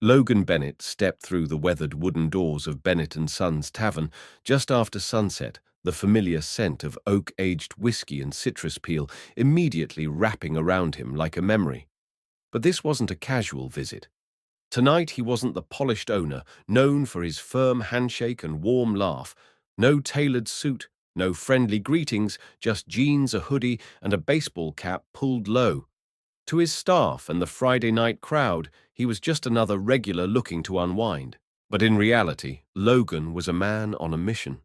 Logan Bennett stepped through the weathered wooden doors of Bennett Sons Tavern just after sunset, the familiar scent of oak-aged whiskey and citrus peel immediately wrapping around him like a memory. But this wasn't a casual visit. Tonight he wasn't the polished owner, known for his firm handshake and warm laugh. No tailored suit, no friendly greetings, just jeans, a hoodie, and a baseball cap pulled low. To his staff and the Friday night crowd, he was just another regular looking to unwind. But in reality, Logan was a man on a mission.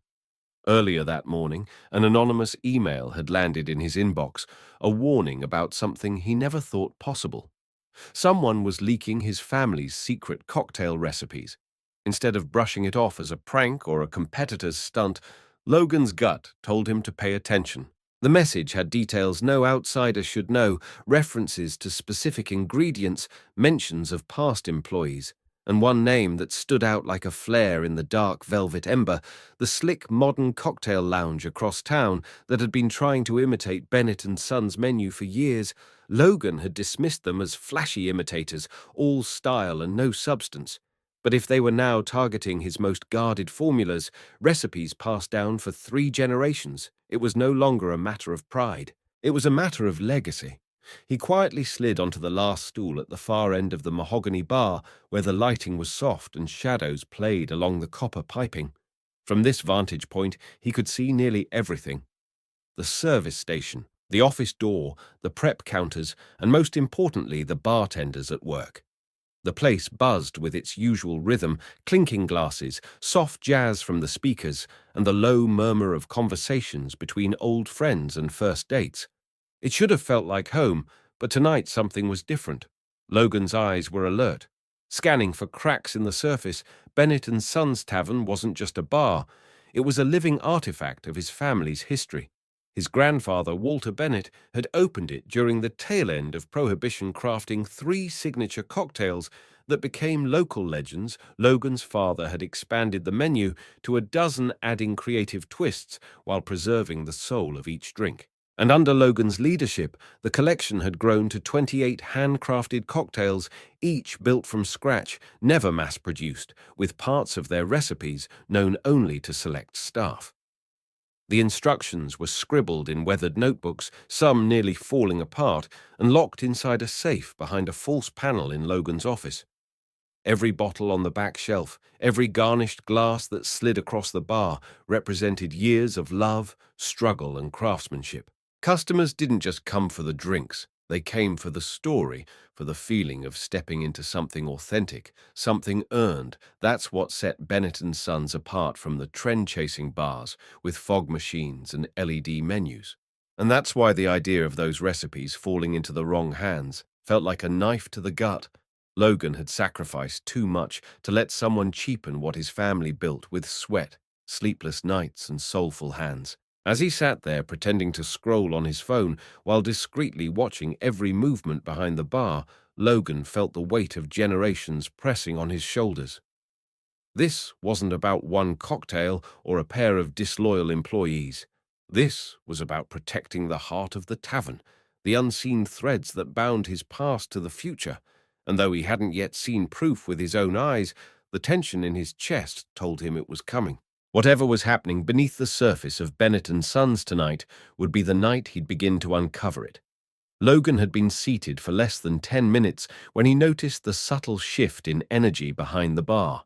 Earlier that morning, an anonymous email had landed in his inbox, a warning about something he never thought possible. Someone was leaking his family's secret cocktail recipes. Instead of brushing it off as a prank or a competitor's stunt, Logan's gut told him to pay attention. The message had details no outsider should know, references to specific ingredients, mentions of past employees, and one name that stood out like a flare in the dark Velvet Ember, the slick modern cocktail lounge across town that had been trying to imitate Bennett and Sons' menu for years. Logan had dismissed them as flashy imitators, all style and no substance. But if they were now targeting his most guarded formulas, recipes passed down for 3 generations, it was no longer a matter of pride. It was a matter of legacy. He quietly slid onto the last stool at the far end of the mahogany bar, where the lighting was soft and shadows played along the copper piping. From this vantage point, he could see nearly everything. The service station, the office door, the prep counters, and most importantly, the bartenders at work. The place buzzed with its usual rhythm, clinking glasses, soft jazz from the speakers, and the low murmur of conversations between old friends and first dates. It should have felt like home, but tonight something was different. Logan's eyes were alert. Scanning for cracks in the surface, Bennett and Sons Tavern wasn't just a bar. It was a living artifact of his family's history. His grandfather, Walter Bennett, had opened it during the tail end of Prohibition, crafting 3 signature cocktails that became local legends. Logan's father had expanded the menu to a dozen, adding creative twists while preserving the soul of each drink. And under Logan's leadership, the collection had grown to 28 handcrafted cocktails, each built from scratch, never mass-produced, with parts of their recipes known only to select staff. The instructions were scribbled in weathered notebooks, some nearly falling apart, and locked inside a safe behind a false panel in Logan's office. Every bottle on the back shelf, every garnished glass that slid across the bar represented years of love, struggle, and craftsmanship. Customers didn't just come for the drinks. They came for the story, for the feeling of stepping into something authentic, something earned. That's what set Bennett and Sons apart from the trend-chasing bars with fog machines and LED menus. And that's why the idea of those recipes falling into the wrong hands felt like a knife to the gut. Logan had sacrificed too much to let someone cheapen what his family built with sweat, sleepless nights, and soulful hands. As he sat there pretending to scroll on his phone while discreetly watching every movement behind the bar, Logan felt the weight of generations pressing on his shoulders. This wasn't about one cocktail or a pair of disloyal employees. This was about protecting the heart of the tavern, the unseen threads that bound his past to the future. And though he hadn't yet seen proof with his own eyes, the tension in his chest told him it was coming. Whatever was happening beneath the surface of Bennett and Sons tonight would be the night he'd begin to uncover it. Logan had been seated for less than 10 minutes when he noticed the subtle shift in energy behind the bar.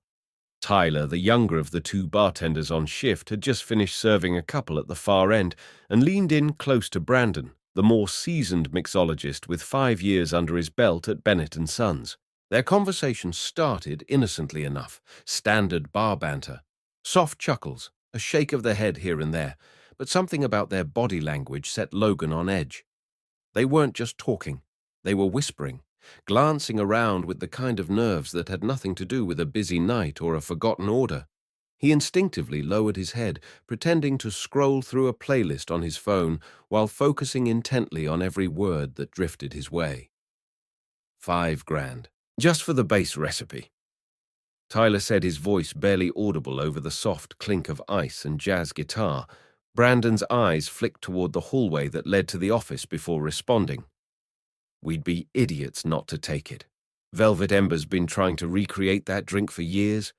Tyler, the younger of the 2 bartenders on shift, had just finished serving a couple at the far end and leaned in close to Brandon, the more seasoned mixologist with 5 years under his belt at Bennett and Sons. Their conversation started innocently enough, standard bar banter. Soft chuckles, a shake of the head here and there, but something about their body language set Logan on edge. They weren't just talking, they were whispering, glancing around with the kind of nerves that had nothing to do with a busy night or a forgotten order. He instinctively lowered his head, pretending to scroll through a playlist on his phone while focusing intently on every word that drifted his way. $5,000, just for the base recipe. Tyler said, his voice barely audible over the soft clink of ice and jazz guitar. Brandon's eyes flicked toward the hallway that led to the office before responding. We'd be idiots not to take it. Velvet Ember's been trying to recreate that drink for years.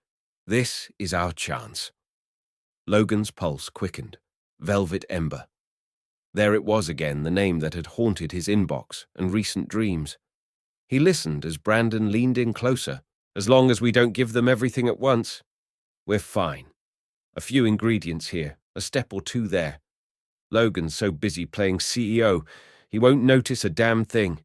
This is our chance. Logan's pulse quickened. Velvet Ember. There it was again, the name that had haunted his inbox and recent dreams. He listened as Brandon leaned in closer. As long as we don't give them everything at once, we're fine. A few ingredients here, a step or two there. Logan's so busy playing CEO, he won't notice a damn thing.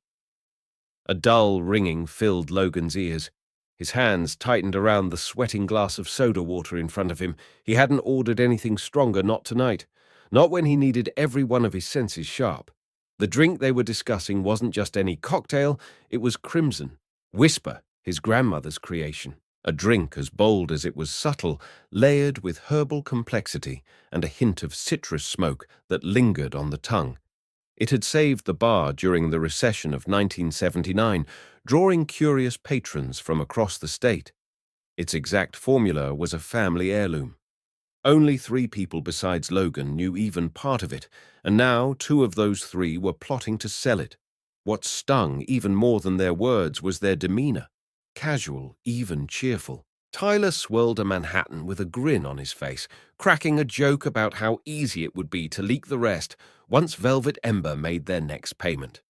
A dull ringing filled Logan's ears. His hands tightened around the sweating glass of soda water in front of him. He hadn't ordered anything stronger, not tonight. Not when he needed every one of his senses sharp. The drink they were discussing wasn't just any cocktail, it was Crimson. Whisper, his grandmother's creation. A drink as bold as it was subtle, layered with herbal complexity and a hint of citrus smoke that lingered on the tongue. It had saved the bar during the recession of 1979, drawing curious patrons from across the state. Its exact formula was a family heirloom. Only 3 people besides Logan knew even part of it, and now 2 of those 3 were plotting to sell it. What stung even more than their words was their demeanor. Casual, even cheerful. Tyler swirled a Manhattan with a grin on his face, cracking a joke about how easy it would be to leak the rest once Velvet Ember made their next payment.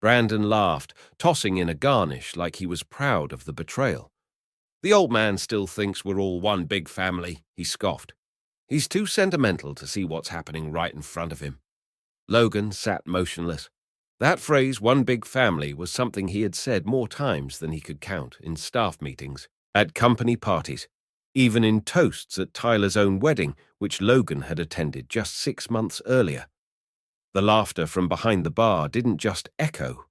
Brandon laughed, tossing in a garnish like he was proud of the betrayal. The old man still thinks we're all one big family, he scoffed. He's too sentimental to see what's happening right in front of him. Logan sat motionless. That phrase, one big family, was something he had said more times than he could count in staff meetings, at company parties, even in toasts at Tyler's own wedding, which Logan had attended just 6 months earlier. The laughter from behind the bar didn't just echo,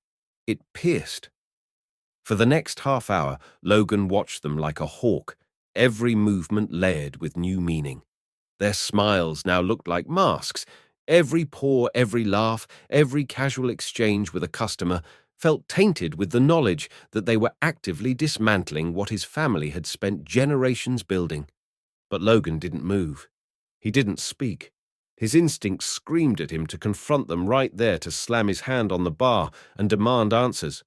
it pierced. For the next half hour, Logan watched them like a hawk, every movement layered with new meaning. Their smiles now looked like masks. Every pore, every laugh, every casual exchange with a customer felt tainted with the knowledge that they were actively dismantling what his family had spent generations building. But Logan didn't move. He didn't speak. His instincts screamed at him to confront them right there, to slam his hand on the bar and demand answers.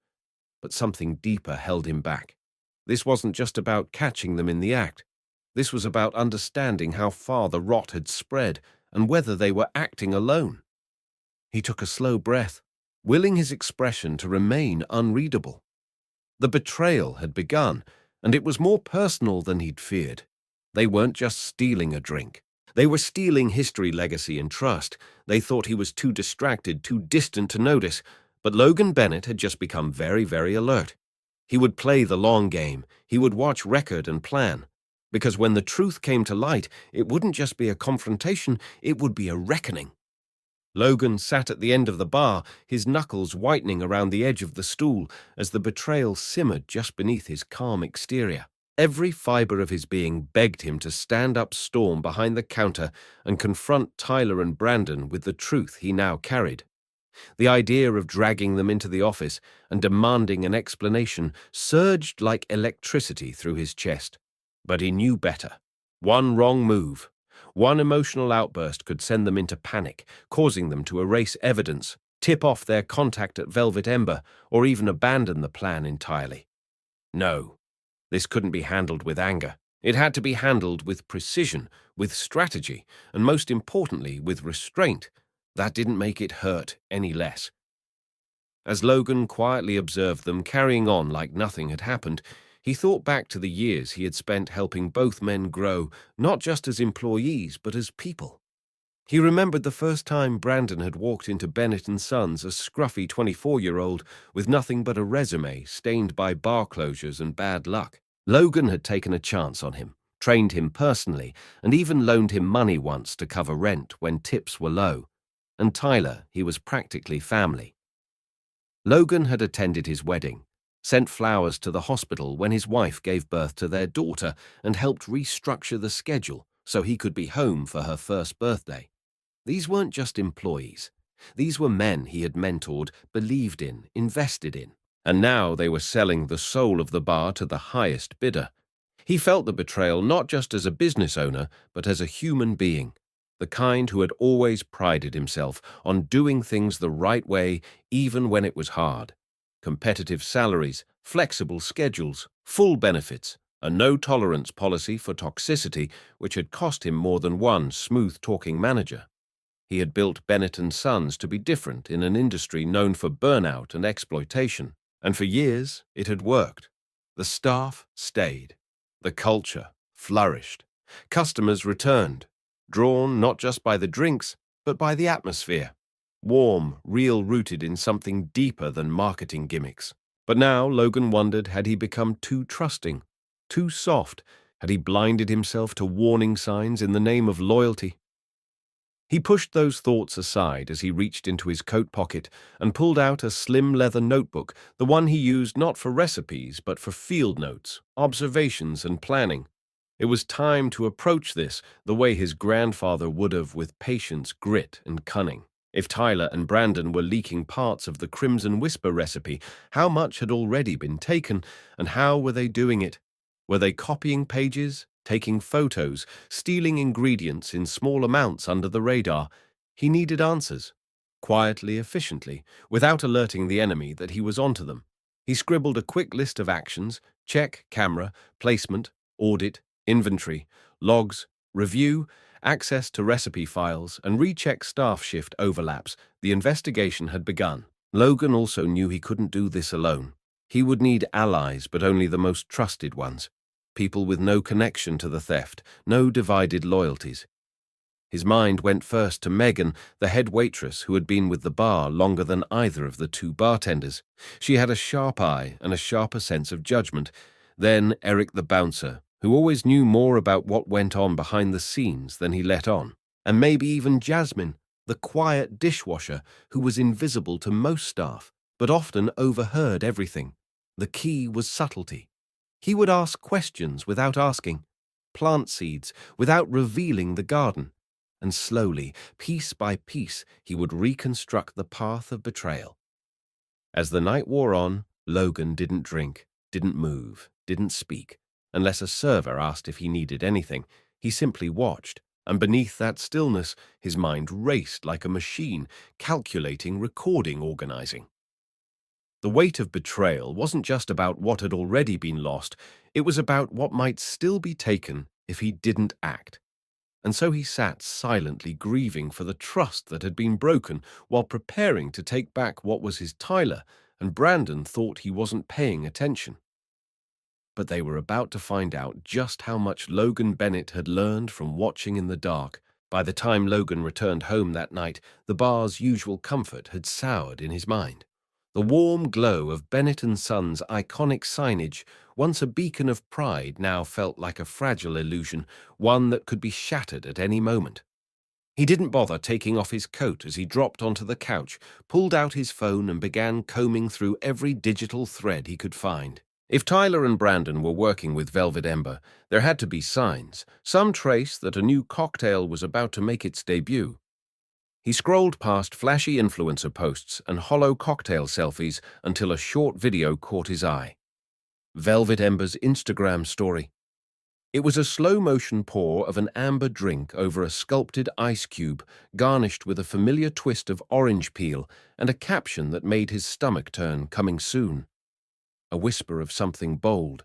But something deeper held him back. This wasn't just about catching them in the act. This was about understanding how far the rot had spread and whether they were acting alone. He took a slow breath, willing his expression to remain unreadable. The betrayal had begun, and it was more personal than he'd feared. They weren't just stealing a drink. They were stealing history, legacy, and trust. They thought he was too distracted, too distant to notice, but Logan Bennett had just become very, very alert. He would play the long game. He would watch record and plan. Because when the truth came to light, it wouldn't just be a confrontation, it would be a reckoning. Logan sat at the end of the bar, his knuckles whitening around the edge of the stool as the betrayal simmered just beneath his calm exterior. Every fiber of his being begged him to stand up storm behind the counter and confront Tyler and Brandon with the truth he now carried. The idea of dragging them into the office and demanding an explanation surged like electricity through his chest. But he knew better. One wrong move, one emotional outburst could send them into panic, causing them to erase evidence, tip off their contact at Velvet Ember, or even abandon the plan entirely. No, this couldn't be handled with anger. It had to be handled with precision, with strategy, and most importantly, with restraint. That didn't make it hurt any less. As Logan quietly observed them carrying on like nothing had happened, he thought back to the years he had spent helping both men grow, not just as employees, but as people. He remembered the first time Brandon had walked into Bennett Sons, a scruffy 24-year-old with nothing but a resume stained by bar closures and bad luck. Logan had taken a chance on him, trained him personally, and even loaned him money once to cover rent when tips were low. And Tyler, he was practically family. Logan had attended his wedding, sent flowers to the hospital when his wife gave birth to their daughter, and helped restructure the schedule so he could be home for her first birthday. These weren't just employees. These were men he had mentored, believed in, invested in. And now they were selling the soul of the bar to the highest bidder. He felt the betrayal not just as a business owner, but as a human being, the kind who had always prided himself on doing things the right way even when it was hard. Competitive salaries, flexible schedules, full benefits, a no-tolerance policy for toxicity which had cost him more than one smooth-talking manager. He had built Bennett and Sons to be different in an industry known for burnout and exploitation, and for years it had worked. The staff stayed. The culture flourished. Customers returned, drawn not just by the drinks, but by the atmosphere. Warm, real-rooted in something deeper than marketing gimmicks. But now Logan wondered, had he become too trusting, too soft? Had he blinded himself to warning signs in the name of loyalty? He pushed those thoughts aside as he reached into his coat pocket and pulled out a slim leather notebook, the one he used not for recipes but for field notes, observations, and planning. It was time to approach this the way his grandfather would have, with patience, grit, and cunning. If Tyler and Brandon were leaking parts of the Crimson Whisper recipe, how much had already been taken, and how were they doing it? Were they copying pages, taking photos, stealing ingredients in small amounts under the radar? He needed answers, quietly, efficiently, without alerting the enemy that he was onto them. He scribbled a quick list of actions: check, camera, placement, audit, inventory, logs, review, access to recipe files, and recheck staff shift overlaps. The investigation had begun. Logan also knew he couldn't do this alone. He would need allies, but only the most trusted ones. People with no connection to the theft, no divided loyalties. His mind went first to Megan, the head waitress who had been with the bar longer than either of the two bartenders. She had a sharp eye and a sharper sense of judgment. Then Eric the bouncer, who always knew more about what went on behind the scenes than he let on. And maybe even Jasmine, the quiet dishwasher who was invisible to most staff, but often overheard everything. The key was subtlety. He would ask questions without asking, plant seeds without revealing the garden, and slowly, piece by piece, he would reconstruct the path of betrayal. As the night wore on, Logan didn't drink, didn't move, didn't speak. Unless a server asked if he needed anything, he simply watched, and beneath that stillness, his mind raced like a machine, calculating, recording, organizing. The weight of betrayal wasn't just about what had already been lost, it was about what might still be taken if he didn't act. And so he sat silently grieving for the trust that had been broken while preparing to take back what was his. Tyler and Brandon thought he wasn't paying attention. But they were about to find out just how much Logan Bennett had learned from watching in the dark. By the time Logan returned home that night, the bar's usual comfort had soured in his mind. The warm glow of Bennett and Sons' iconic signage, once a beacon of pride, now felt like a fragile illusion, one that could be shattered at any moment. He didn't bother taking off his coat as he dropped onto the couch, pulled out his phone, and began combing through every digital thread he could find. If Tyler and Brandon were working with Velvet Ember, there had to be signs, some trace that a new cocktail was about to make its debut. He scrolled past flashy influencer posts and hollow cocktail selfies until a short video caught his eye. Velvet Ember's Instagram story. It was a slow-motion pour of an amber drink over a sculpted ice cube, garnished with a familiar twist of orange peel and a caption that made his stomach turn, "Coming soon." A whisper of something bold.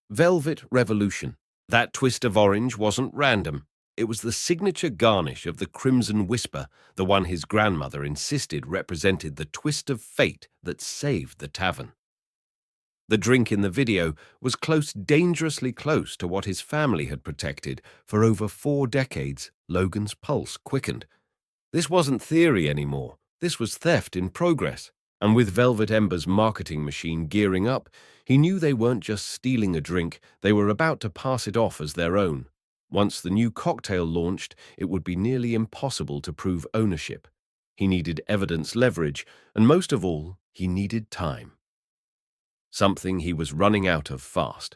Velvet Revolution. That twist of orange wasn't random. It was the signature garnish of the Crimson Whisper, the one his grandmother insisted represented the twist of fate that saved the tavern. The drink in the video was close, dangerously close to what his family had protected for over 4 decades. Logan's pulse quickened. This wasn't theory anymore. This was theft in progress. And with Velvet Ember's marketing machine gearing up, he knew they weren't just stealing a drink, they were about to pass it off as their own. Once the new cocktail launched, it would be nearly impossible to prove ownership. He needed evidence, leverage, and most of all, he needed time. Something he was running out of fast.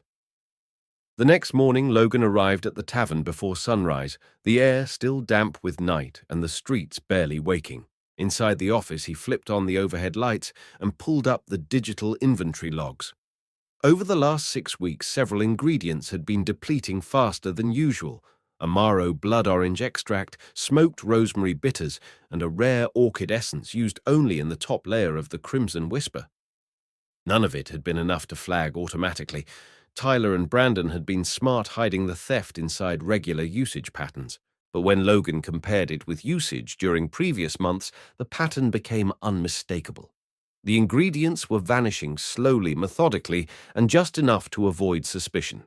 The next morning, Logan arrived at the tavern before sunrise, the air still damp with night and the streets barely waking. Inside the office, he flipped on the overhead lights and pulled up the digital inventory logs. Over the last 6 weeks, several ingredients had been depleting faster than usual: Amaro blood orange extract, smoked rosemary bitters, and a rare orchid essence used only in the top layer of the Crimson Whisper. None of it had been enough to flag automatically. Tyler and Brandon had been smart hiding the theft inside regular usage patterns. But when Logan compared it with usage during previous months, the pattern became unmistakable. The ingredients were vanishing slowly, methodically, and just enough to avoid suspicion.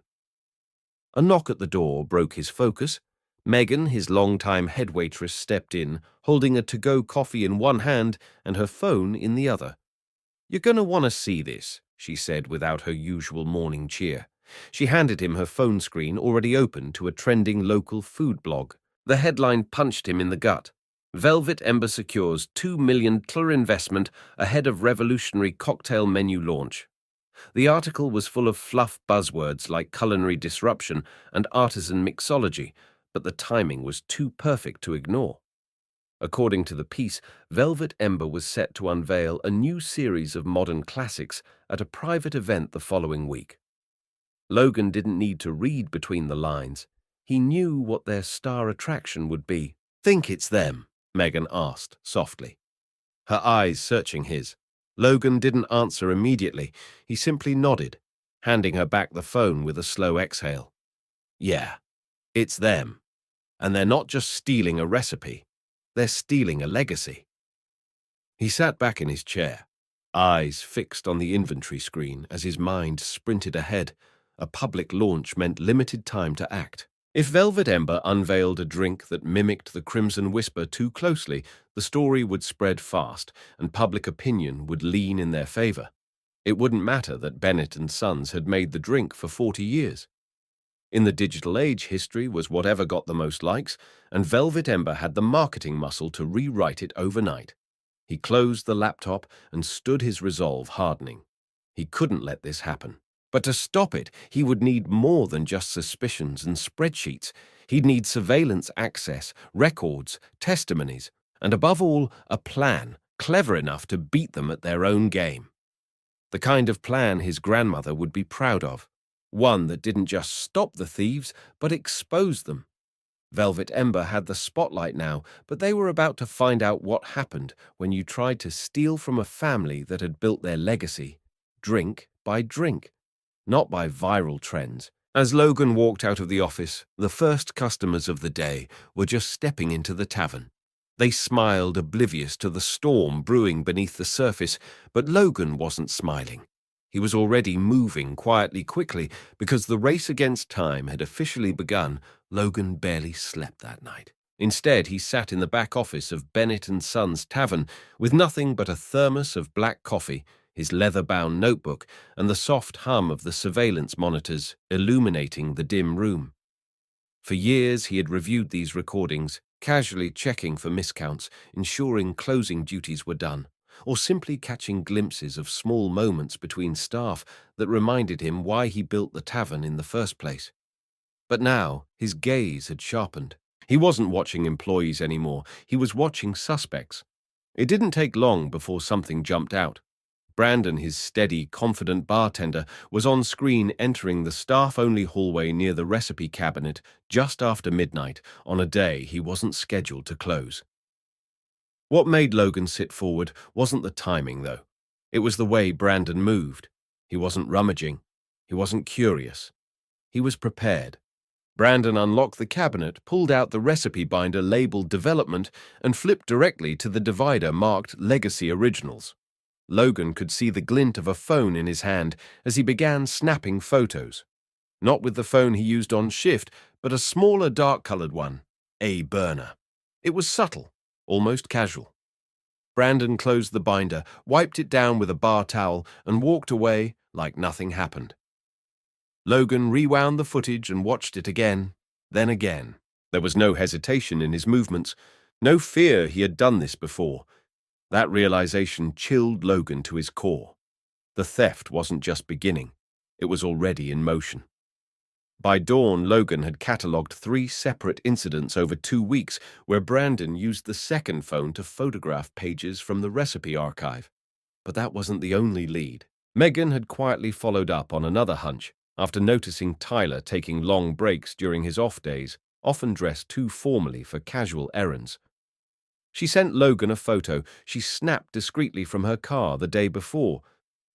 A knock at the door broke his focus. Megan, his longtime head waitress, stepped in, holding a to-go coffee in one hand and her phone in the other. "You're going to want to see this," she said without her usual morning cheer. She handed him her phone screen already open to a trending local food blog. The headline punched him in the gut. Velvet Ember secures $2 million investment ahead of revolutionary cocktail menu launch. The article was full of fluff buzzwords like culinary disruption and artisan mixology, but the timing was too perfect to ignore. According to the piece, Velvet Ember was set to unveil a new series of modern classics at a private event the following week. Logan didn't need to read between the lines. He knew what their star attraction would be. "Think it's them?" Megan asked softly, her eyes searching his. Logan didn't answer immediately. He simply nodded, handing her back the phone with a slow exhale. "Yeah, it's them. And they're not just stealing a recipe. They're stealing a legacy." He sat back in his chair, eyes fixed on the inventory screen as his mind sprinted ahead. A public launch meant limited time to act. If Velvet Ember unveiled a drink that mimicked the Crimson Whisper too closely, the story would spread fast and public opinion would lean in their favor. It wouldn't matter that Bennett and Sons had made the drink for 40 years. In the digital age, history was whatever got the most likes, and Velvet Ember had the marketing muscle to rewrite it overnight. He closed the laptop and stood his resolve hardening. He couldn't let this happen. But to stop it, he would need more than just suspicions and spreadsheets. He'd need surveillance access, records, testimonies, and above all, a plan clever enough to beat them at their own game. The kind of plan his grandmother would be proud of. One that didn't just stop the thieves, but exposed them. Velvet Ember had the spotlight now, but they were about to find out what happened when you tried to steal from a family that had built their legacy, drink by drink, not by viral trends. As Logan walked out of the office, the first customers of the day were just stepping into the tavern. They smiled, oblivious to the storm brewing beneath the surface, but Logan wasn't smiling. He was already moving quickly, because the race against time had officially begun. Logan barely slept that night. Instead, he sat in the back office of Bennett Sons Tavern with nothing but a thermos of black coffee, his leather-bound notebook, and the soft hum of the surveillance monitors illuminating the dim room. For years, he had reviewed these recordings, casually checking for miscounts, ensuring closing duties were done, or simply catching glimpses of small moments between staff that reminded him why he built the tavern in the first place. But now, his gaze had sharpened. He wasn't watching employees anymore, he was watching suspects. It didn't take long before something jumped out. Brandon, his steady, confident bartender, was on screen entering the staff-only hallway near the recipe cabinet just after midnight on a day he wasn't scheduled to close. What made Logan sit forward wasn't the timing, though. It was the way Brandon moved. He wasn't rummaging. He wasn't curious. He was prepared. Brandon unlocked the cabinet, pulled out the recipe binder labeled Development, and flipped directly to the divider marked Legacy Originals. Logan could see the glint of a phone in his hand as he began snapping photos. Not with the phone he used on shift, but a smaller dark-colored one, a burner. It was subtle, almost casual. Brandon closed the binder, wiped it down with a bar towel, and walked away like nothing happened. Logan rewound the footage and watched it again, then again. There was no hesitation in his movements, no fear he had done this before. That realization chilled Logan to his core. The theft wasn't just beginning, it was already in motion. By dawn, Logan had catalogued 3 separate incidents over 2 weeks where Brandon used the second phone to photograph pages from the recipe archive. But that wasn't the only lead. Megan had quietly followed up on another hunch after noticing Tyler taking long breaks during his off days, often dressed too formally for casual errands. She sent Logan a photo she snapped discreetly from her car the day before.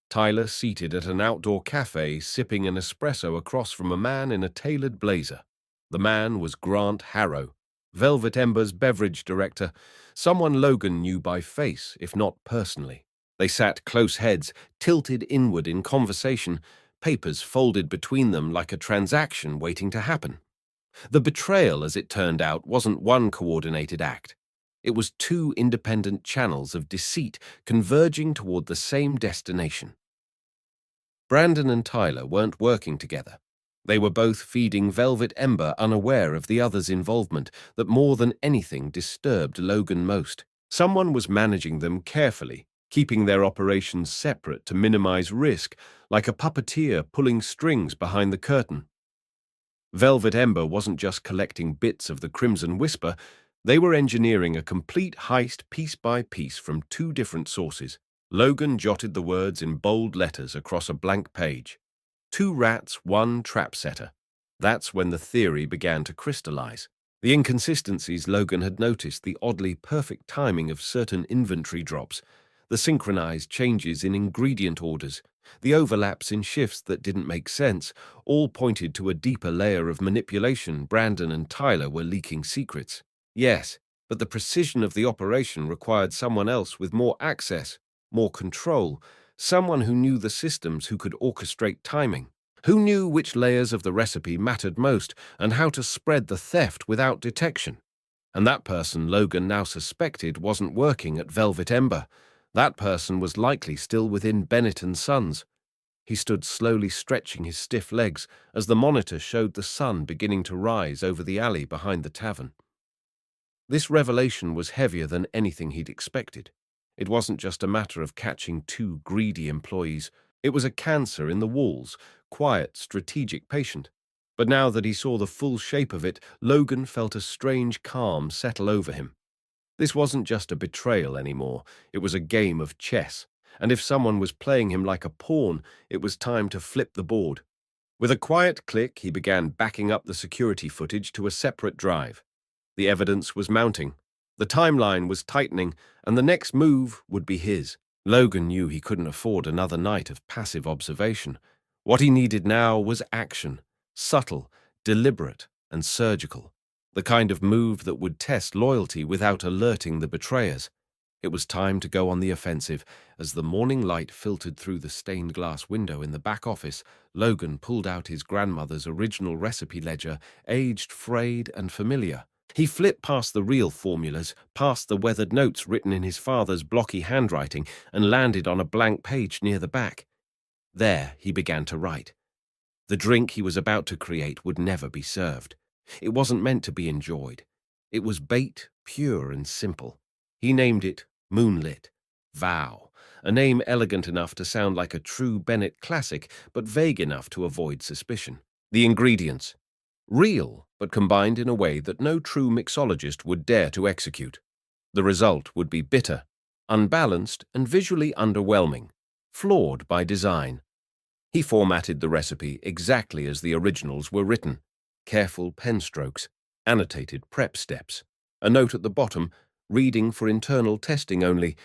Tyler seated at an outdoor cafe sipping an espresso across from a man in a tailored blazer. The man was Grant Harrow, Velvet Ember's beverage director, someone Logan knew by face, if not personally. They sat close heads, tilted inward in conversation, papers folded between them like a transaction waiting to happen. The betrayal, as it turned out, wasn't one coordinated act. It was two independent channels of deceit converging toward the same destination. Brandon and Tyler weren't working together. They were both feeding Velvet Ember, unaware of the other's involvement that more than anything disturbed Logan most. Someone was managing them carefully, keeping their operations separate to minimize risk, like a puppeteer pulling strings behind the curtain. Velvet Ember wasn't just collecting bits of the Crimson Whisper, they were engineering a complete heist piece by piece from two different sources. Logan jotted the words in bold letters across a blank page. 2 rats, 1 trap setter. That's when the theory began to crystallize. The inconsistencies Logan had noticed, the oddly perfect timing of certain inventory drops, the synchronized changes in ingredient orders, the overlaps in shifts that didn't make sense, all pointed to a deeper layer of manipulation. Brandon and Tyler were leaking secrets. Yes, but the precision of the operation required someone else with more access, more control, someone who knew the systems, who could orchestrate timing, who knew which layers of the recipe mattered most and how to spread the theft without detection. And that person, Logan now suspected, wasn't working at Velvet Ember. That person was likely still within Bennett and Sons. He stood slowly stretching his stiff legs as the monitor showed the sun beginning to rise over the alley behind the tavern. This revelation was heavier than anything he'd expected. It wasn't just a matter of catching 2 greedy employees. It was a cancer in the walls, quiet, strategic patient. But now that he saw the full shape of it, Logan felt a strange calm settle over him. This wasn't just a betrayal anymore. It was a game of chess. And if someone was playing him like a pawn, it was time to flip the board. With a quiet click, he began backing up the security footage to a separate drive. The evidence was mounting. The timeline was tightening, and the next move would be his. Logan knew he couldn't afford another night of passive observation. What he needed now was action, subtle, deliberate, and surgical. The kind of move that would test loyalty without alerting the betrayers. It was time to go on the offensive. As the morning light filtered through the stained glass window in the back office, Logan pulled out his grandmother's original recipe ledger, aged, frayed, and familiar. He flipped past the real formulas, past the weathered notes written in his father's blocky handwriting, and landed on a blank page near the back. There he began to write. The drink he was about to create would never be served. It wasn't meant to be enjoyed. It was bait, pure and simple. He named it Moonlit Vow, a name elegant enough to sound like a true Bennett classic, but vague enough to avoid suspicion. The ingredients: real, but combined in a way that no true mixologist would dare to execute. The result would be bitter, unbalanced, and visually underwhelming, flawed by design. He formatted the recipe exactly as the originals were written. Careful pen strokes, annotated prep steps, a note at the bottom, reading for internal testing only,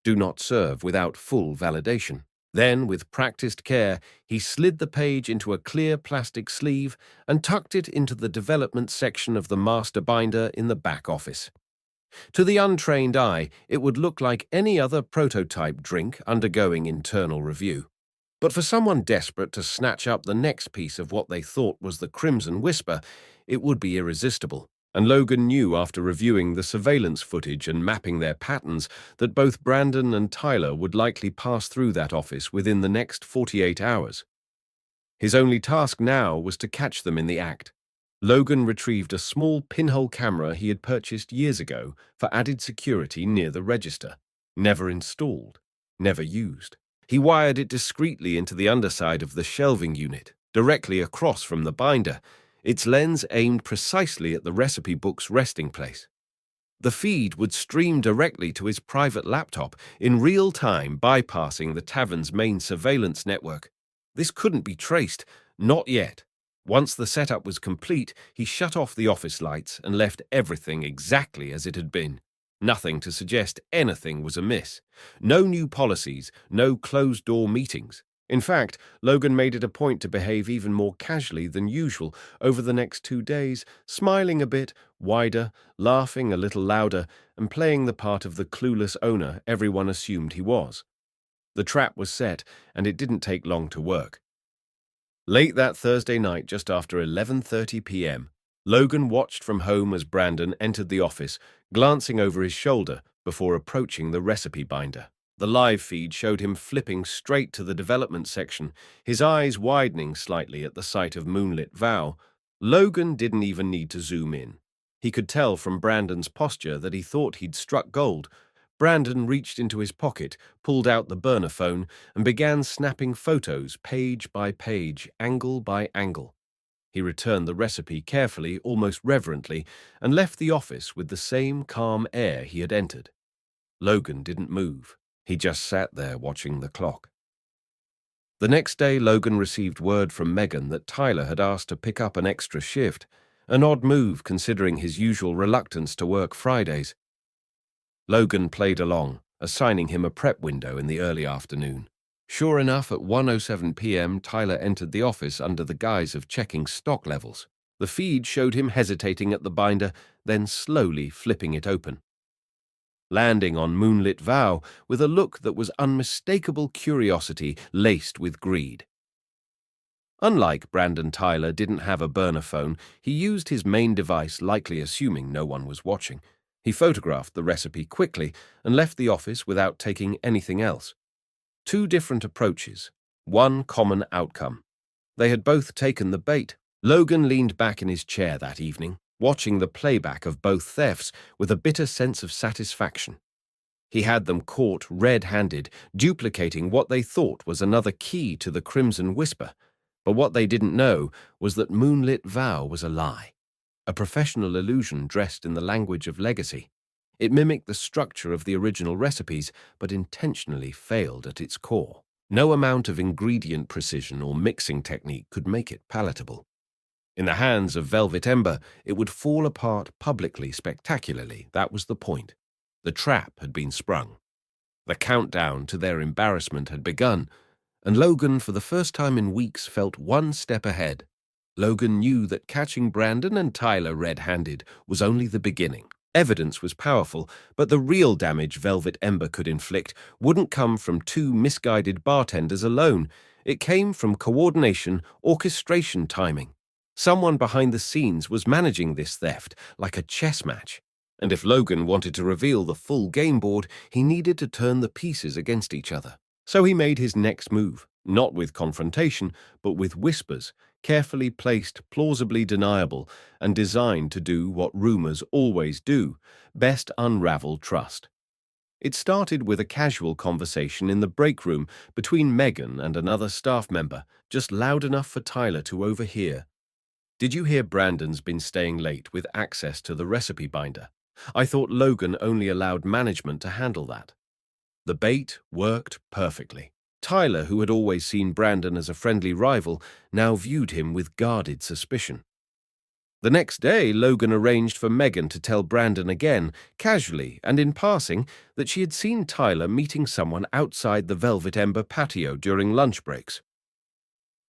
do not serve without full validation. Then, with practiced care, he slid the page into a clear plastic sleeve and tucked it into the development section of the master binder in the back office. To the untrained eye, it would look like any other prototype drink undergoing internal review. But for someone desperate to snatch up the next piece of what they thought was the Crimson Whisper, it would be irresistible. And Logan knew after reviewing the surveillance footage and mapping their patterns that both Brandon and Tyler would likely pass through that office within the next 48 hours. His only task now was to catch them in the act. Logan retrieved a small pinhole camera he had purchased years ago for added security near the register. Never installed, never used. He wired it discreetly into the underside of the shelving unit, directly across from the binder, its lens aimed precisely at the recipe book's resting place. The feed would stream directly to his private laptop in real time, bypassing the tavern's main surveillance network. This couldn't be traced, not yet. Once the setup was complete, he shut off the office lights and left everything exactly as it had been. Nothing to suggest anything was amiss. No new policies, no closed-door meetings. In fact, Logan made it a point to behave even more casually than usual over the next 2 days, smiling a bit wider, laughing a little louder, and playing the part of the clueless owner everyone assumed he was. The trap was set, and it didn't take long to work. Late that Thursday night, just after 11:30 p.m., Logan watched from home as Brandon entered the office, glancing over his shoulder before approaching the recipe binder. The live feed showed him flipping straight to the development section, his eyes widening slightly at the sight of Moonlit Vow. Logan didn't even need to zoom in. He could tell from Brandon's posture that he thought he'd struck gold. Brandon reached into his pocket, pulled out the burner phone, and began snapping photos page by page, angle by angle. He returned the recipe carefully, almost reverently, and left the office with the same calm air he had entered. Logan didn't move. He just sat there watching the clock. The next day, Logan received word from Megan that Tyler had asked to pick up an extra shift, an odd move considering his usual reluctance to work Fridays. Logan played along, assigning him a prep window in the early afternoon. Sure enough, at 1:07 p.m., Tyler entered the office under the guise of checking stock levels. The feed showed him hesitating at the binder, then slowly flipping it open, landing on Moonlit Vow with a look that was unmistakable curiosity laced with greed. Unlike Brandon, Tyler didn't have a burner phone. He used his main device, likely assuming no one was watching. He photographed the recipe quickly and left the office without taking anything else. 2 different approaches, one common outcome. They had both taken the bait. Logan leaned back in his chair that evening, watching the playback of both thefts with a bitter sense of satisfaction. He had them caught red-handed, duplicating what they thought was another key to the Crimson Whisper. But what they didn't know was that Moonlit Vow was a lie, a professional illusion dressed in the language of legacy. It mimicked the structure of the original recipes, but intentionally failed at its core. No amount of ingredient precision or mixing technique could make it palatable. In the hands of Velvet Ember, it would fall apart publicly, spectacularly. That was the point. The trap had been sprung. The countdown to their embarrassment had begun, and Logan, for the first time in weeks, felt one step ahead. Logan knew that catching Brandon and Tyler red-handed was only the beginning. Evidence was powerful, but the real damage Velvet Ember could inflict wouldn't come from 2 misguided bartenders alone. It came from coordination, orchestration, timing. Someone behind the scenes was managing this theft like a chess match. And if Logan wanted to reveal the full game board, he needed to turn the pieces against each other. So he made his next move, not with confrontation, but with whispers, carefully placed, plausibly deniable, and designed to do what rumors always do: best unravel trust. It started with a casual conversation in the break room between Megan and another staff member, just loud enough for Tyler to overhear. "Did you hear Brandon's been staying late with access to the recipe binder? I thought Logan only allowed management to handle that." The bait worked perfectly. Tyler, who had always seen Brandon as a friendly rival, now viewed him with guarded suspicion. The next day, Logan arranged for Megan to tell Brandon again, casually and in passing, that she had seen Tyler meeting someone outside the Velvet Ember patio during lunch breaks.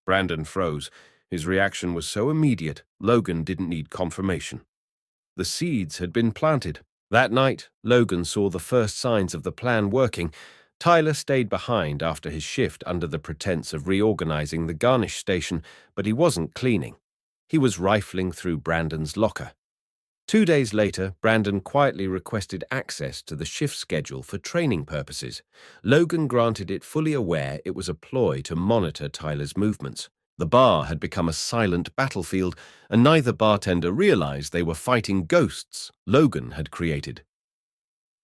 Brandon froze. His reaction was so immediate, Logan didn't need confirmation. The seeds had been planted. That night, Logan saw the first signs of the plan working. Tyler stayed behind after his shift under the pretense of reorganizing the garnish station, but he wasn't cleaning. He was rifling through Brandon's locker. 2 days later, Brandon quietly requested access to the shift schedule for training purposes. Logan granted it, fully aware it was a ploy to monitor Tyler's movements. The bar had become a silent battlefield, and neither bartender realized they were fighting ghosts Logan had created.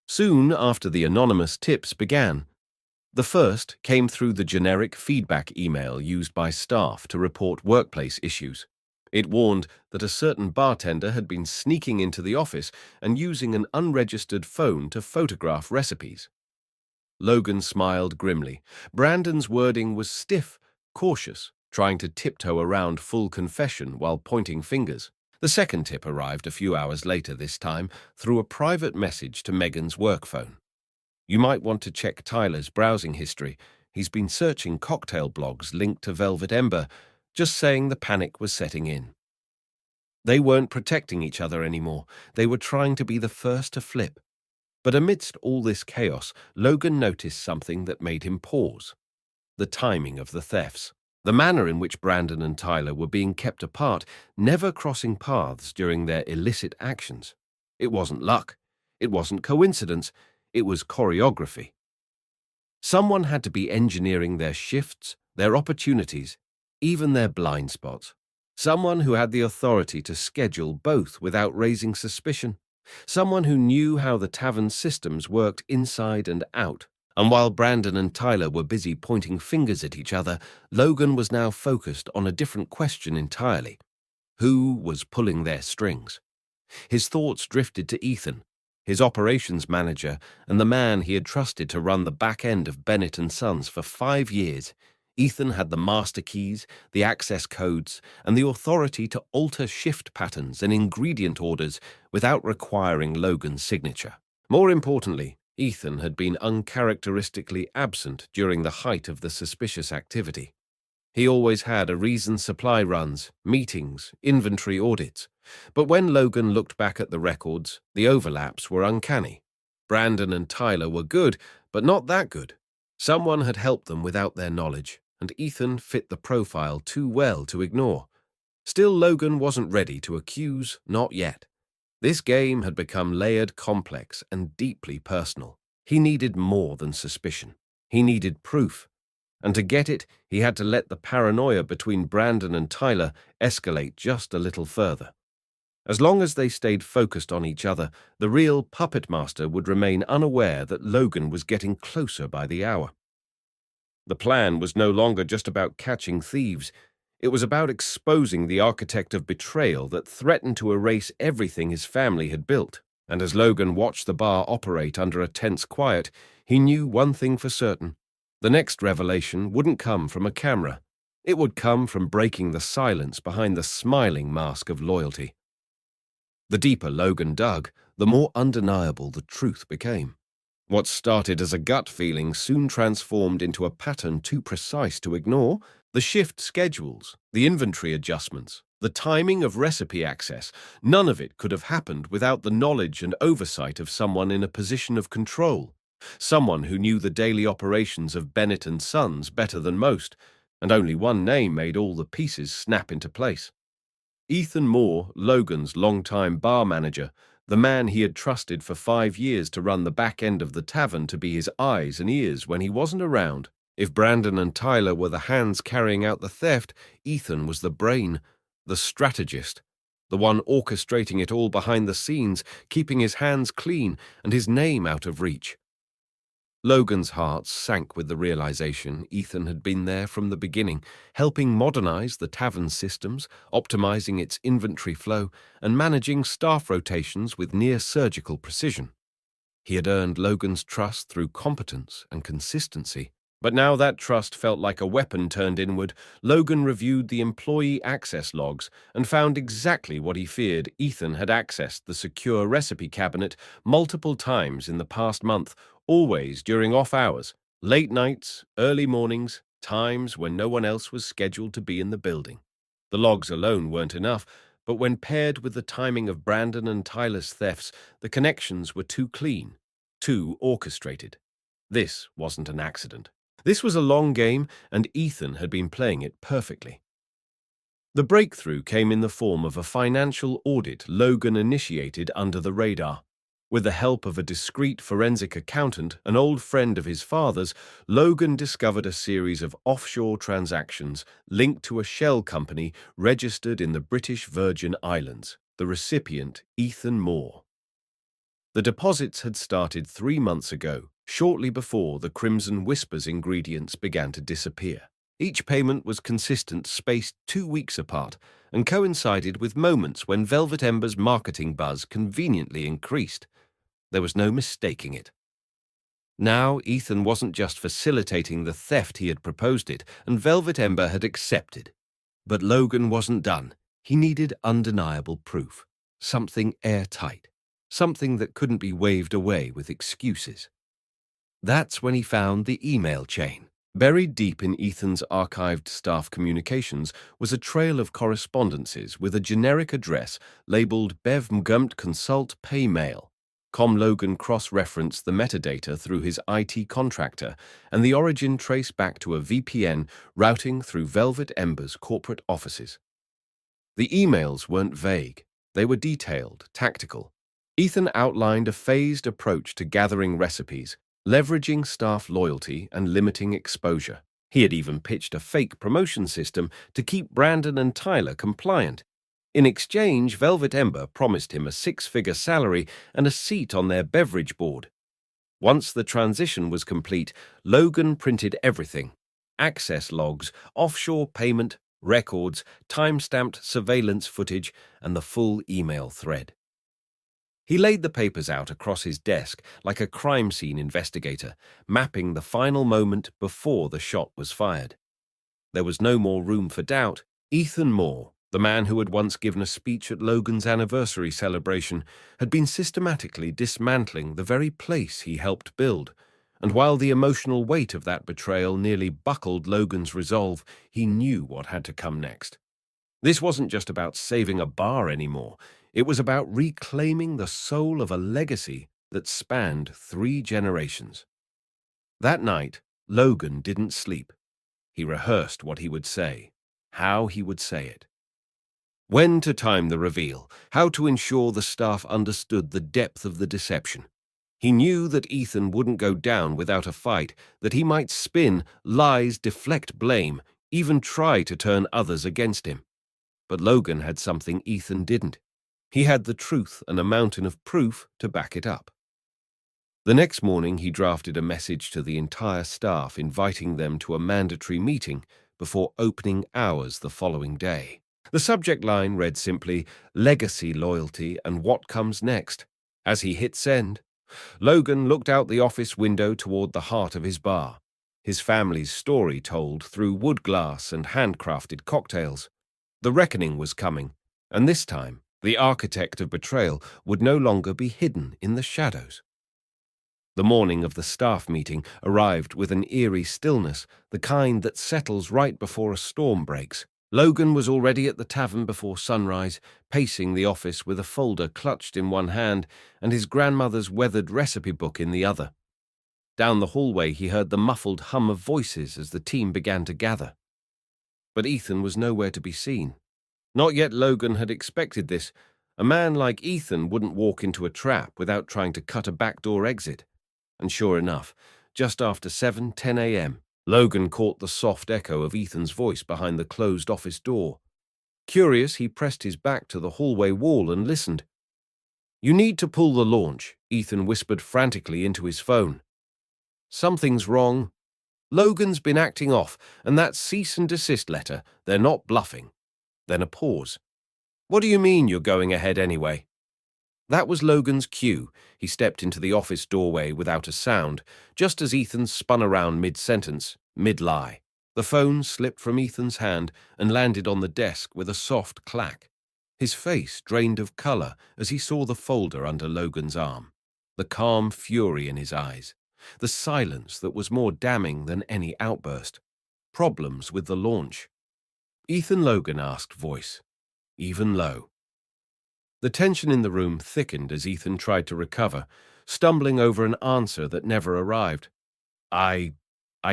Soon after, the anonymous tips began. The first came through the generic feedback email used by staff to report workplace issues. It warned that a certain bartender had been sneaking into the office and using an unregistered phone to photograph recipes. Logan smiled grimly. Brandon's wording was stiff, cautious, trying to tiptoe around full confession while pointing fingers. The second tip arrived a few hours later this time through a private message to Megan's work phone. You might want to check Tyler's browsing history. He's been searching cocktail blogs linked to Velvet Ember, just saying the panic was setting in. They weren't protecting each other anymore. They were trying to be the first to flip. But amidst all this chaos, Logan noticed something that made him pause. The timing of the thefts. The manner in which Brandon and Tyler were being kept apart, never crossing paths during their illicit actions. It wasn't luck. It wasn't coincidence. It was choreography. Someone had to be engineering their shifts, their opportunities, even their blind spots. Someone who had the authority to schedule both without raising suspicion. Someone who knew how the tavern systems worked inside and out. And while Brandon and Tyler were busy pointing fingers at each other, Logan was now focused on a different question entirely. Who was pulling their strings? His thoughts drifted to Ethan, his operations manager, and the man he had trusted to run the back end of Bennett and Sons for 5 years. Ethan had the master keys, the access codes, and the authority to alter shift patterns and ingredient orders without requiring Logan's signature. More importantly, Ethan had been uncharacteristically absent during the height of the suspicious activity. He always had a reasoned supply runs, meetings, inventory audits. But when Logan looked back at the records, the overlaps were uncanny. Brandon and Tyler were good, but not that good. Someone had helped them without their knowledge, and Ethan fit the profile too well to ignore. Still, Logan wasn't ready to accuse, not yet. This game had become layered, complex, and deeply personal. He needed more than suspicion. He needed proof. And to get it, he had to let the paranoia between Brandon and Tyler escalate just a little further. As long as they stayed focused on each other, the real puppet master would remain unaware that Logan was getting closer by the hour. The plan was no longer just about catching thieves. It was about exposing the architect of betrayal that threatened to erase everything his family had built. And as Logan watched the bar operate under a tense quiet, he knew one thing for certain. The next revelation wouldn't come from a camera. It would come from breaking the silence behind the smiling mask of loyalty. The deeper Logan dug, the more undeniable the truth became. What started as a gut feeling soon transformed into a pattern too precise to ignore. The shift schedules, the inventory adjustments, the timing of recipe access, none of it could have happened without the knowledge and oversight of someone in a position of control. Someone who knew the daily operations of Bennett and Sons better than most, and only one name made all the pieces snap into place. Ethan Moore, Logan's longtime bar manager, the man he had trusted for 5 years to run the back end of the tavern to be his eyes and ears when he wasn't around. If Brandon and Tyler were the hands carrying out the theft, Ethan was the brain, the strategist, the one orchestrating it all behind the scenes, keeping his hands clean and his name out of reach. Logan's heart sank with the realization Ethan had been there from the beginning, helping modernize the tavern's systems, optimizing its inventory flow, and managing staff rotations with near-surgical precision. He had earned Logan's trust through competence and consistency. But now that trust felt like a weapon turned inward. Logan reviewed the employee access logs and found exactly what he feared. Ethan had accessed the secure recipe cabinet multiple times in the past month, always during off hours, late nights, early mornings, times when no one else was scheduled to be in the building. The logs alone weren't enough, but when paired with the timing of Brandon and Tyler's thefts, the connections were too clean, too orchestrated. This wasn't an accident. This was a long game, and Ethan had been playing it perfectly. The breakthrough came in the form of a financial audit Logan initiated under the radar. With the help of a discreet forensic accountant, an old friend of his father's, Logan discovered a series of offshore transactions linked to a shell company registered in the British Virgin Islands, the recipient Ethan Moore. The deposits had started 3 months ago, shortly before the Crimson Whispers ingredients began to disappear. Each payment was consistent, spaced 2 weeks apart, and coincided with moments when Velvet Ember's marketing buzz conveniently increased. There was no mistaking it. Now, Ethan wasn't just facilitating the theft he had proposed it, and Velvet Ember had accepted. But Logan wasn't done. He needed undeniable proof, something airtight, something that couldn't be waved away with excuses. That's when he found the email chain. Buried deep in Ethan's archived staff communications was a trail of correspondences with a generic address labeled Bev Mgumt Consult Pay Mail. Logan cross-referenced the metadata through his IT contractor, and the origin traced back to a VPN routing through Velvet Ember's corporate offices. The emails weren't vague. They were detailed, tactical. Ethan outlined a phased approach to gathering recipes, leveraging staff loyalty and limiting exposure. He had even pitched a fake promotion system to keep Brandon and Tyler compliant. In exchange, Velvet Ember promised him a six-figure salary and a seat on their beverage board. Once the transition was complete, Logan printed everything: access logs, offshore payment records, time-stamped surveillance footage, and the full email thread. He laid the papers out across his desk like a crime scene investigator, mapping the final moment before the shot was fired. There was no more room for doubt. Ethan Moore, the man who had once given a speech at Logan's anniversary celebration, had been systematically dismantling the very place he helped build. And while the emotional weight of that betrayal nearly buckled Logan's resolve, he knew what had to come next. This wasn't just about saving a bar anymore. It was about reclaiming the soul of a legacy that spanned 3 generations. That night, Logan didn't sleep. He rehearsed what he would say, how he would say it. When to time the reveal, how to ensure the staff understood the depth of the deception. He knew that Ethan wouldn't go down without a fight, that he might spin lies, deflect blame, even try to turn others against him. But Logan had something Ethan didn't. He had the truth and a mountain of proof to back it up. The next morning, he drafted a message to the entire staff inviting them to a mandatory meeting before opening hours the following day. The subject line read simply, "Legacy Loyalty and What Comes Next." As he hit send, Logan looked out the office window toward the heart of his bar, his family's story told through wood glass and handcrafted cocktails. The reckoning was coming, and this time, the architect of betrayal would no longer be hidden in the shadows. The morning of the staff meeting arrived with an eerie stillness, the kind that settles right before a storm breaks. Logan was already at the tavern before sunrise, pacing the office with a folder clutched in one hand and his grandmother's weathered recipe book in the other. Down the hallway he heard the muffled hum of voices as the team began to gather. But Ethan was nowhere to be seen. Not yet Logan had expected this. A man like Ethan wouldn't walk into a trap without trying to cut a backdoor exit. And sure enough, just after 7:10 a.m., Logan caught the soft echo of Ethan's voice behind the closed office door. Curious, he pressed his back to the hallway wall and listened. "You need to pull the launch," Ethan whispered frantically into his phone. "Something's wrong. Logan's been acting off, and that cease and desist letter, they're not bluffing." Then a pause. "What do you mean you're going ahead anyway?" That was Logan's cue. He stepped into the office doorway without a sound, just as Ethan spun around mid-sentence, mid-lie. The phone slipped from Ethan's hand and landed on the desk with a soft clack. His face drained of color as he saw the folder under Logan's arm, the calm fury in his eyes, the silence that was more damning than any outburst. Problems with the launch. "Ethan," Logan asked, voice even low. The tension in the room thickened as Ethan tried to recover, stumbling over an answer that never arrived. I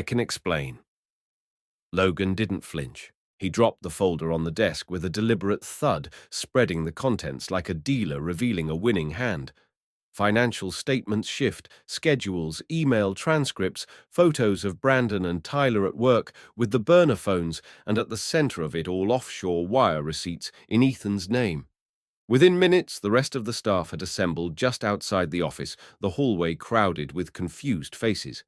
can explain." Logan didn't flinch. He dropped the folder on the desk with a deliberate thud, spreading the contents like a dealer revealing a winning hand. Financial statements shift, schedules, email transcripts, photos of Brandon and Tyler at work with the burner phones, and at the center of it all offshore wire receipts in Ethan's name. Within minutes, the rest of the staff had assembled just outside the office, the hallway crowded with confused faces.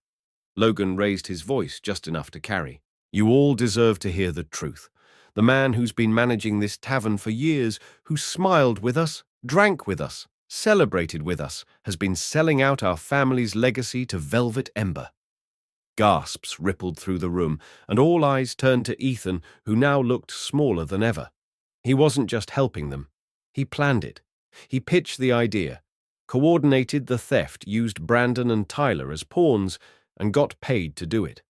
Logan raised his voice just enough to carry. "You all deserve to hear the truth. The man who's been managing this tavern for years, who smiled with us, drank with us, celebrated with us, has been selling out our family's legacy to Velvet Ember." Gasps rippled through the room, and all eyes turned to Ethan, who now looked smaller than ever. He wasn't just helping them. He planned it. He pitched the idea, coordinated the theft, used Brandon and Tyler as pawns, and got paid to do it.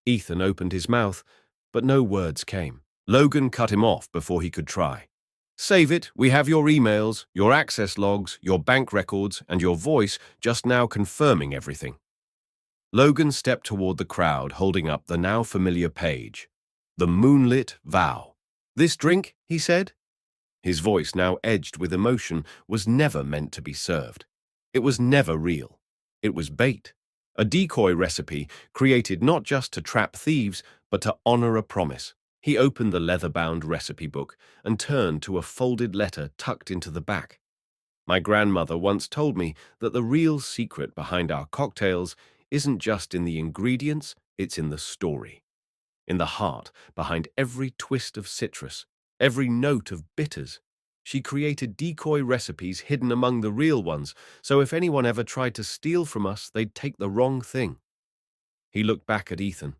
Ethan opened his mouth, but no words came. Logan cut him off before he could try. Save it. We have your emails, your access logs, your bank records, and your voice just now confirming everything. Logan stepped toward the crowd, holding up the now familiar page. The Moonlit Vow. This drink, he said, his voice now edged with emotion, was never meant to be served. It was never real. It was bait. A decoy recipe created not just to trap thieves, but to honor a promise. He opened the leather-bound recipe book and turned to a folded letter tucked into the back. My grandmother once told me that the real secret behind our cocktails isn't just in the ingredients, it's in the story. In the heart behind every twist of citrus, every note of bitters. She created decoy recipes hidden among the real ones, so if anyone ever tried to steal from us, they'd take the wrong thing. He looked back at Ethan.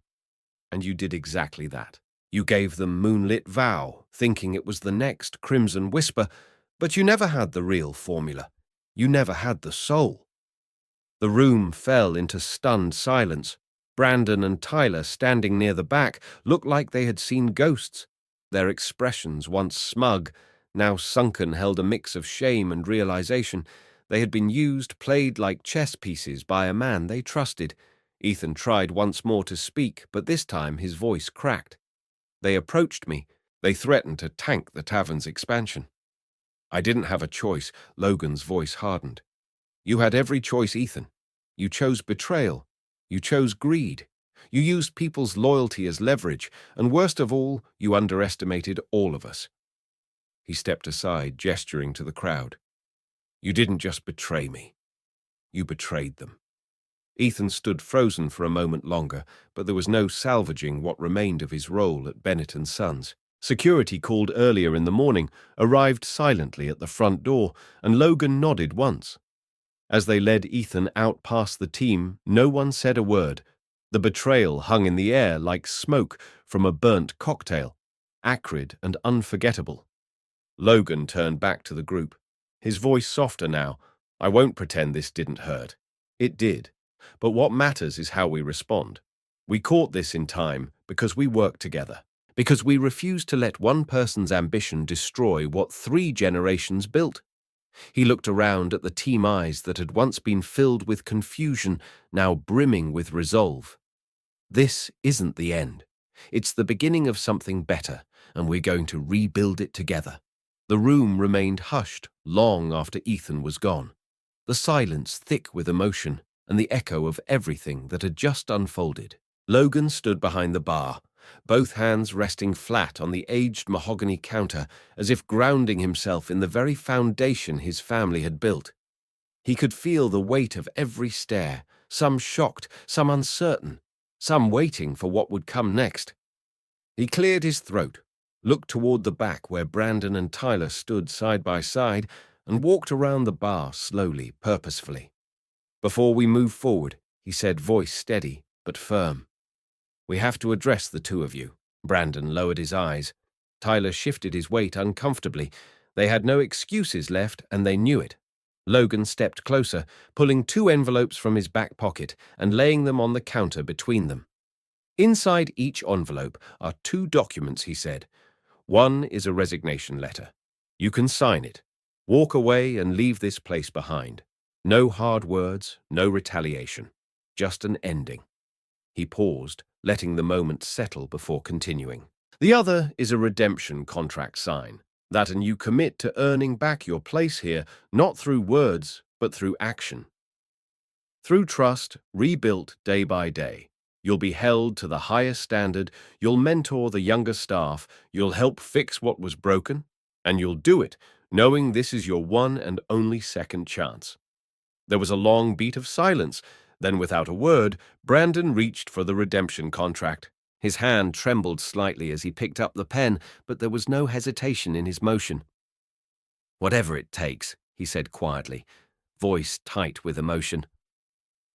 And you did exactly that. You gave them Moonlit Vow, thinking it was the next Crimson Whisper, but you never had the real formula. You never had the soul. The room fell into stunned silence. Brandon and Tyler, standing near the back, looked like they had seen ghosts. Their expressions, once smug, now sunken, held a mix of shame and realization. They had been used, played like chess pieces by a man they trusted. Ethan tried once more to speak, but this time his voice cracked. They approached me. They threatened to tank the tavern's expansion. I didn't have a choice. Logan's voice hardened. You had every choice, Ethan. You chose betrayal. You chose greed. You used people's loyalty as leverage, and worst of all, you underestimated all of us. He stepped aside, gesturing to the crowd. You didn't just betray me. You betrayed them. Ethan stood frozen for a moment longer, but there was no salvaging what remained of his role at Bennett and Sons. Security, called earlier in the morning, arrived silently at the front door, and Logan nodded once. As they led Ethan out past the team, no one said a word. The betrayal hung in the air like smoke from a burnt cocktail, acrid and unforgettable. Logan turned back to the group, his voice softer now. I won't pretend this didn't hurt. It did. But what matters is how we respond. We caught this in time because we worked together, because we refused to let one person's ambition destroy what 3 generations built. He looked around at the team eyes that had once been filled with confusion, now brimming with resolve. This isn't the end. It's the beginning of something better, and we're going to rebuild it together. The room remained hushed long after Ethan was gone, the silence thick with emotion and the echo of everything that had just unfolded. Logan stood behind the bar, both hands resting flat on the aged mahogany counter, as if grounding himself in the very foundation his family had built. He could feel the weight of every stare, some shocked, some uncertain, some waiting for what would come next. He cleared his throat, looked toward the back where Brandon and Tyler stood side by side, and walked around the bar slowly, purposefully. Before we move forward, he said, voice steady but firm. We have to address the 2 of you. Brandon lowered his eyes. Tyler shifted his weight uncomfortably. They had no excuses left, and they knew it. Logan stepped closer, pulling 2 envelopes from his back pocket and laying them on the counter between them. Inside each envelope are 2 documents, he said. One is a resignation letter. You can sign it. Walk away and leave this place behind. No hard words, no retaliation. Just an ending. He paused, letting the moment settle before continuing. The other is a redemption contract sign, that and you commit to earning back your place here, not through words, but through action. Through trust, rebuilt day by day. You'll be held to the highest standard, you'll mentor the younger staff, you'll help fix what was broken, and you'll do it, knowing this is your one and only second chance. There was a long beat of silence. Then, without a word, Brandon reached for the redemption contract. His hand trembled slightly as he picked up the pen, but there was no hesitation in his motion. Whatever it takes, he said quietly, voice tight with emotion.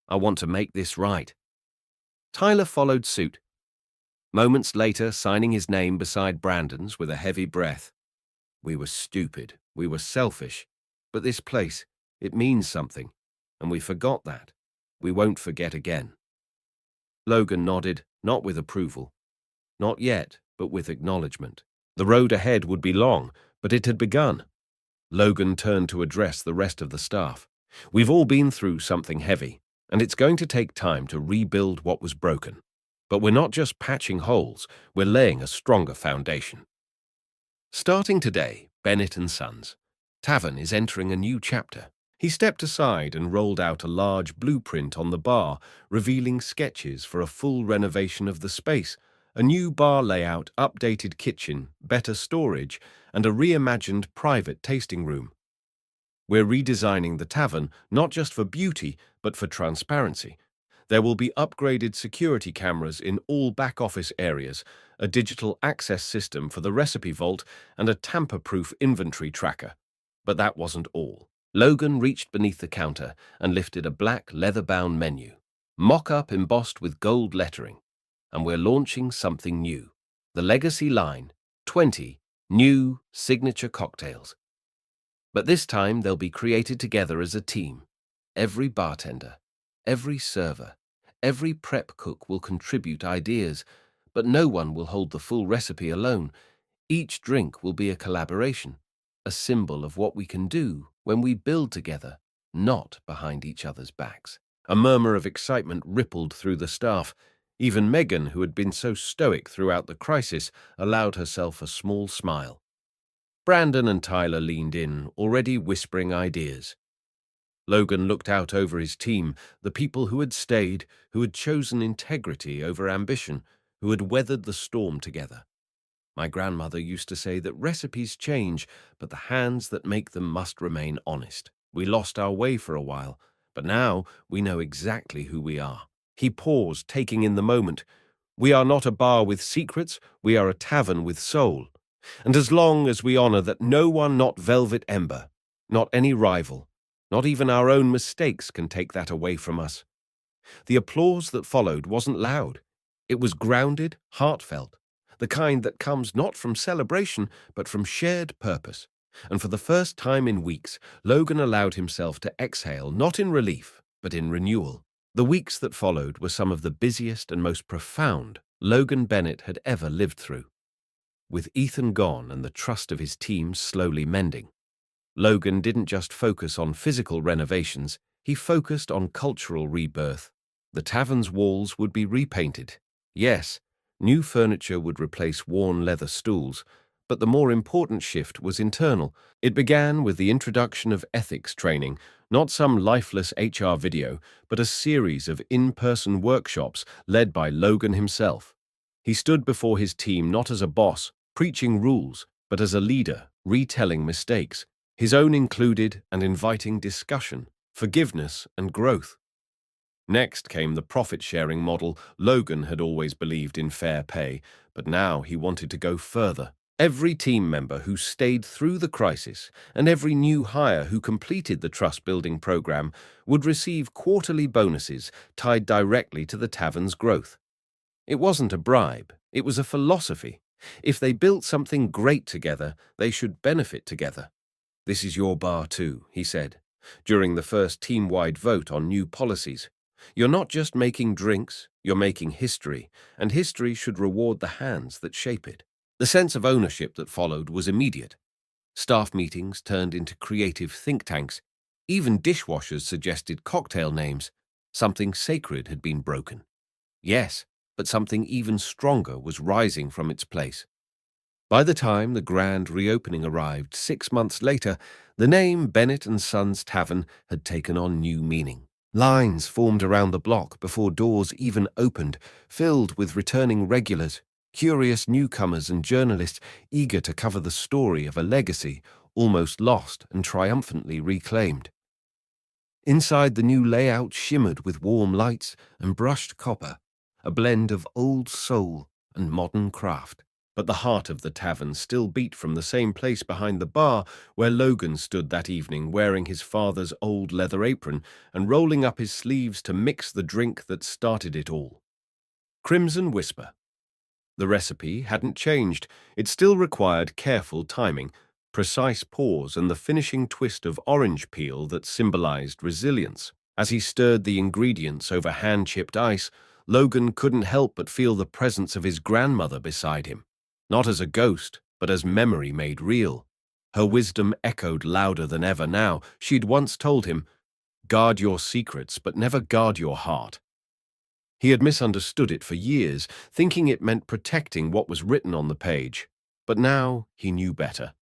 I want to make this right. Tyler followed suit, moments later signing his name beside Brandon's with a heavy breath. We were stupid. We were selfish. But this place, it means something. And we forgot that. We won't forget again. Logan nodded, not with approval. Not yet, but with acknowledgement. The road ahead would be long, but it had begun. Logan turned to address the rest of the staff. We've all been through something heavy, and it's going to take time to rebuild what was broken. But we're not just patching holes, we're laying a stronger foundation. Starting today, Bennett Sons Tavern is entering a new chapter. He stepped aside and rolled out a large blueprint on the bar, revealing sketches for a full renovation of the space, a new bar layout, updated kitchen, better storage, and a reimagined private tasting room. We're redesigning the tavern not just for beauty, but for transparency. There will be upgraded security cameras in all back-office areas, a digital access system for the recipe vault, and a tamper-proof inventory tracker. But that wasn't all. Logan reached beneath the counter and lifted a black leather-bound menu, mock-up embossed with gold lettering. And we're launching something new. The Legacy line, 20 new signature cocktails. But this time they'll be created together as a team. Every bartender, every server, every prep cook will contribute ideas, but no one will hold the full recipe alone. Each drink will be a collaboration, a symbol of what we can do when we build together, not behind each other's backs. A murmur of excitement rippled through the staff. Even Megan, who had been so stoic throughout the crisis, allowed herself a small smile. Brandon and Tyler leaned in, already whispering ideas. Logan looked out over his team, the people who had stayed, who had chosen integrity over ambition, who had weathered the storm together. My grandmother used to say that recipes change, but the hands that make them must remain honest. We lost our way for a while, but now we know exactly who we are. He paused, taking in the moment. We are not a bar with secrets, we are a tavern with soul. And as long as we honor that no one, not Velvet Ember, not any rival, not even our own mistakes can take that away from us. The applause that followed wasn't loud. It was grounded, heartfelt, the kind that comes not from celebration, but from shared purpose. And for the first time in weeks, Logan allowed himself to exhale, not in relief, but in renewal. The weeks that followed were some of the busiest and most profound Logan Bennett had ever lived through. With Ethan gone and the trust of his team slowly mending, Logan didn't just focus on physical renovations, he focused on cultural rebirth. The tavern's walls would be repainted. Yes, new furniture would replace worn leather stools, but the more important shift was internal. It began with the introduction of ethics training, not some lifeless HR video, but a series of in-person workshops led by Logan himself. He stood before his team not as a boss, preaching rules, but as a leader, retelling mistakes, his own included, and inviting discussion, forgiveness, and growth. Next came the profit-sharing model. Logan had always believed in fair pay, but now he wanted to go further. Every team member who stayed through the crisis and every new hire who completed the trust-building program would receive quarterly bonuses tied directly to the tavern's growth. It wasn't a bribe, it was a philosophy. If they built something great together, they should benefit together. "This is your bar too," he said, during the first team-wide vote on new policies. "You're not just making drinks, you're making history, and history should reward the hands that shape it." The sense of ownership that followed was immediate. Staff meetings turned into creative think tanks. Even dishwashers suggested cocktail names. Something sacred had been broken. Yes, but something even stronger was rising from its place. By the time the grand reopening arrived 6 months later, the name Bennett Sons Tavern had taken on new meaning. Lines formed around the block before doors even opened, filled with returning regulars, curious newcomers and journalists eager to cover the story of a legacy almost lost and triumphantly reclaimed. Inside, the new layout shimmered with warm lights and brushed copper, a blend of old soul and modern craft. But the heart of the tavern still beat from the same place behind the bar where Logan stood that evening wearing his father's old leather apron and rolling up his sleeves to mix the drink that started it all. Crimson Whisper. The recipe hadn't changed. It still required careful timing, precise pause, and the finishing twist of orange peel that symbolized resilience. As he stirred the ingredients over hand-chipped ice, Logan couldn't help but feel the presence of his grandmother beside him, not as a ghost, but as memory made real. Her wisdom echoed louder than ever now. She'd once told him, "Guard your secrets, but never guard your heart." He had misunderstood it for years, thinking it meant protecting what was written on the page. But now he knew better.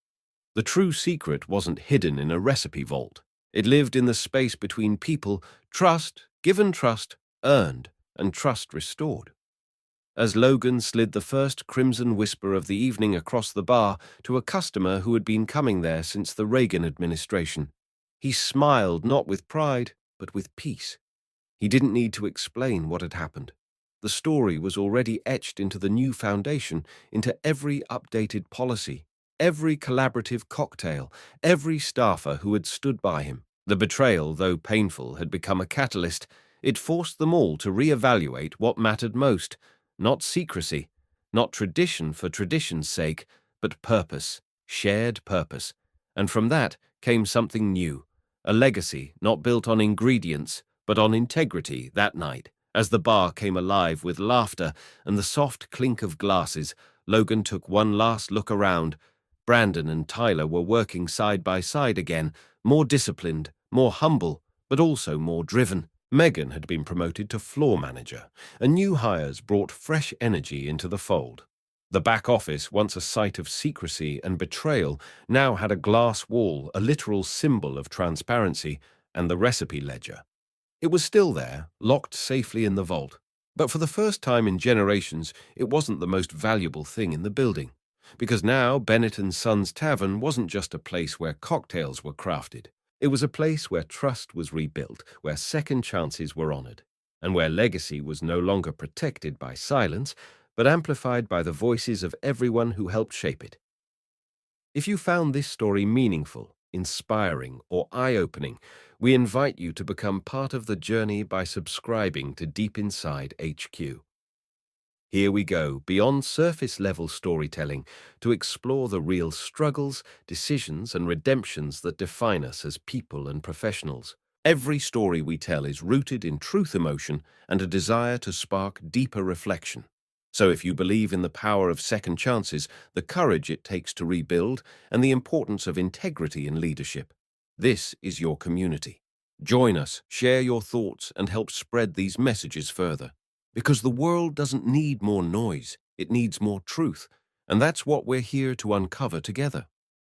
The true secret wasn't hidden in a recipe vault. It lived in the space between people, trust, given trust, earned, and trust restored. As Logan slid the first crimson whisper of the evening across the bar to a customer who had been coming there since the Reagan administration, he smiled not with pride, but with peace. He didn't need to explain what had happened. The story was already etched into the new foundation, into every updated policy, every collaborative cocktail, every staffer who had stood by him. The betrayal, though painful, had become a catalyst. It forced them all to reevaluate what mattered most, not secrecy, not tradition for tradition's sake, but purpose, shared purpose. And from that came something new, a legacy not built on ingredients, but on integrity that night. As the bar came alive with laughter and the soft clink of glasses, Logan took one last look around. Brandon and Tyler were working side by side again, more disciplined, more humble, but also more driven. Megan had been promoted to floor manager, and new hires brought fresh energy into the fold. The back office, once a site of secrecy and betrayal, now had a glass wall, a literal symbol of transparency, and the recipe ledger. It was still there, locked safely in the vault. But for the first time in generations, it wasn't the most valuable thing in the building. Because now Bennett Sons Tavern wasn't just a place where cocktails were crafted. It was a place where trust was rebuilt, where second chances were honored, and where legacy was no longer protected by silence, but amplified by the voices of everyone who helped shape it. If you found this story meaningful, inspiring, or eye-opening, we invite you to become part of the journey by subscribing to Deep Inside HQ. Here we go, beyond surface-level storytelling, to explore the real struggles, decisions, and redemptions that define us as people and professionals. Every story we tell is rooted in truth, emotion, and a desire to spark deeper reflection. So if you believe in the power of second chances, the courage it takes to rebuild, and the importance of integrity in leadership, this is your community. Join us, share your thoughts, and help spread these messages further. Because the world doesn't need more noise, it needs more truth, and that's what we're here to uncover together.